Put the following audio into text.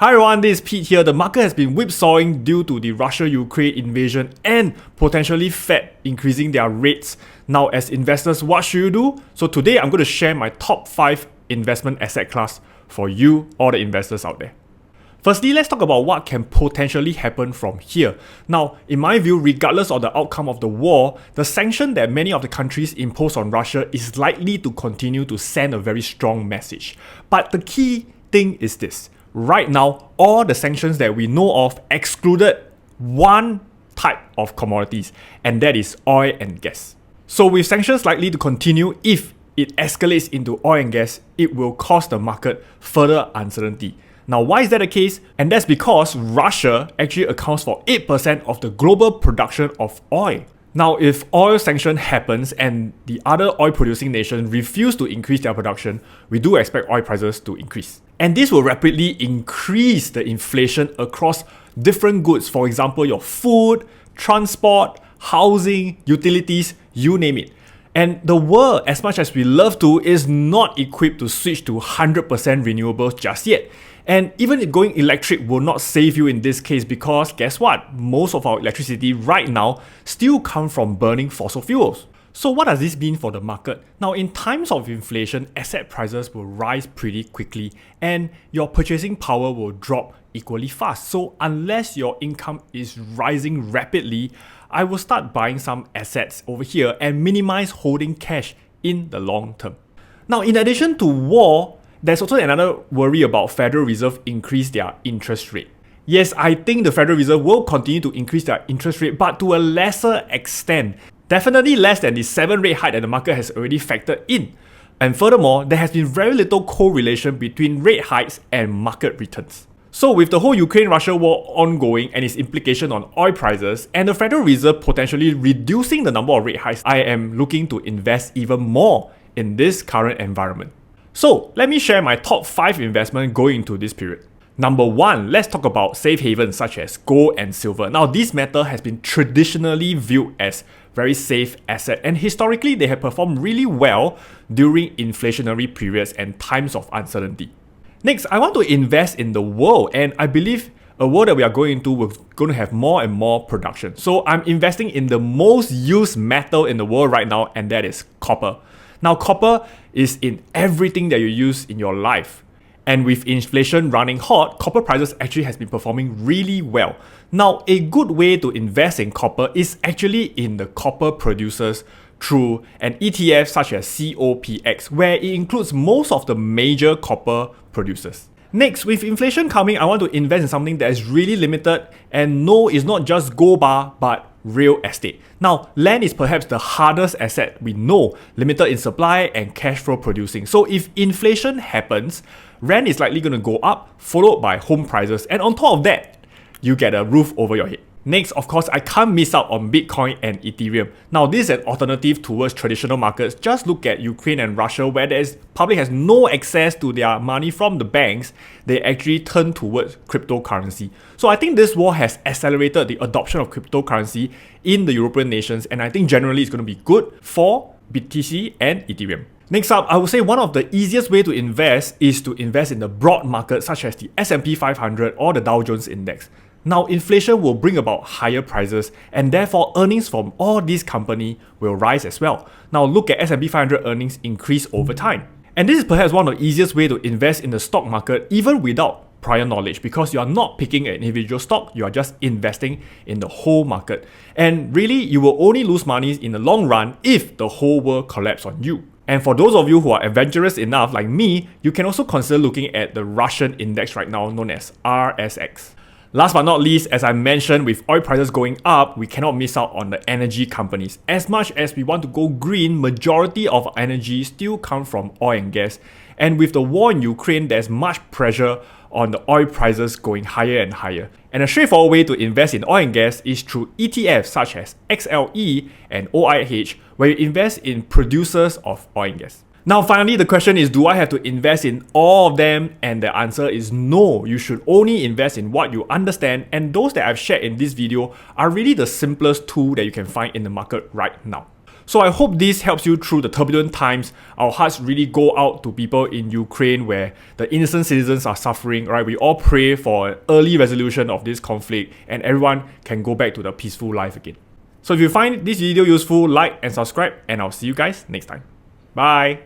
Hi everyone, this is Pete here. The market has been whipsawing due to the Russia-Ukraine invasion and potentially Fed increasing their rates. Now as investors, what should you do? So today I'm going to share my top 5 investment asset class for you, all the investors out there. Firstly, let's talk about what can potentially happen from here. Now, in my view, regardless of the outcome of the war, the sanction that many of the countries impose on Russia is likely to continue to send a very strong message. But the key thing is this. Right now, all the sanctions that we know of excluded one type of commodities, and that is oil and gas. So with sanctions likely to continue, if it escalates into oil and gas, it will cause the market further uncertainty. Now, why is that the case? And that's because Russia actually accounts for 8% of the global production of oil. Now, if oil sanction happens and the other oil producing nations refuse to increase their production, we do expect oil prices to increase. And this will rapidly increase the inflation across different goods. For example, your food, transport, housing, utilities, you name it. And the world, as much as we love to, is not equipped to switch to 100% renewables just yet. And even going electric will not save you in this case because guess what? Most of our electricity right now still come from burning fossil fuels. So what does this mean for the market? Now, in times of inflation, asset prices will rise pretty quickly and your purchasing power will drop equally fast. So unless your income is rising rapidly, I will start buying some assets over here and minimize holding cash in the long term. Now, in addition to war, there's also another worry about Federal Reserve increase their interest rate. Yes, I think the Federal Reserve will continue to increase their interest rate, but to a lesser extent. Definitely less than the 7 rate hike that the market has already factored in. And furthermore, there has been very little correlation between rate hikes and market returns. So with the whole Ukraine-Russia war ongoing and its implication on oil prices, and the Federal Reserve potentially reducing the number of rate hikes, I am looking to invest even more in this current environment. So let me share my top 5 investments going into this period. Number 1, let's talk about safe havens such as gold and silver. Now, this metal has been traditionally viewed as very safe asset, and historically they have performed really well during inflationary periods and times of uncertainty. Next, I want to invest in the world, and I believe a world that we are going into, we're going to have more and more production. So I'm investing in the most used metal in the world right now, and that is copper. Now, copper is in everything that you use in your life. And with inflation running hot, copper prices actually has been performing really well. Now, a good way to invest in copper is actually in the copper producers through an ETF such as COPX, where it includes most of the major copper producers. Next, with inflation coming, I want to invest in something that is really limited, and no, it's not just gold bar, but real estate. Now, land is perhaps the hardest asset we know, limited in supply and cash flow producing. So if inflation happens, rent is likely going to go up, followed by home prices, and on top of that, you get a roof over your head. Next, of course, I can't miss out on Bitcoin and Ethereum. Now, this is an alternative towards traditional markets. Just look at Ukraine and Russia, where public has no access to their money from the banks. They actually turn towards cryptocurrency. So I think this war has accelerated the adoption of cryptocurrency in the European nations, and I think generally it's going to be good for BTC and Ethereum. Next up, I would say one of the easiest way to invest is to invest in the broad market such as the S&P 500 or the Dow Jones Index. Now, inflation will bring about higher prices, and therefore earnings from all these companies will rise as well. Now, look at S&P 500 earnings increase over time. And this is perhaps one of the easiest ways to invest in the stock market even without prior knowledge, because you are not picking an individual stock, you are just investing in the whole market. And really, you will only lose money in the long run if the whole world collapses on you. And for those of you who are adventurous enough like me, you can also consider looking at the Russian index right now known as RSX. Last but not least, as I mentioned, with oil prices going up, we cannot miss out on the energy companies. As much as we want to go green, majority of energy still comes from oil and gas. And with the war in Ukraine, there's much pressure on the oil prices going higher and higher. And a straightforward way to invest in oil and gas is through ETFs such as XLE and OIH, where you invest in producers of oil and gas. Now finally, the question is, do I have to invest in all of them? And the answer is no. You should only invest in what you understand, and those that I've shared in this video are really the simplest tool that you can find in the market right now. So I hope this helps you through the turbulent times. Our hearts really go out to people in Ukraine where the innocent citizens are suffering, right? We all pray for an early resolution of this conflict and everyone can go back to the peaceful life again. So if you find this video useful, like and subscribe, and I'll see you guys next time. Bye!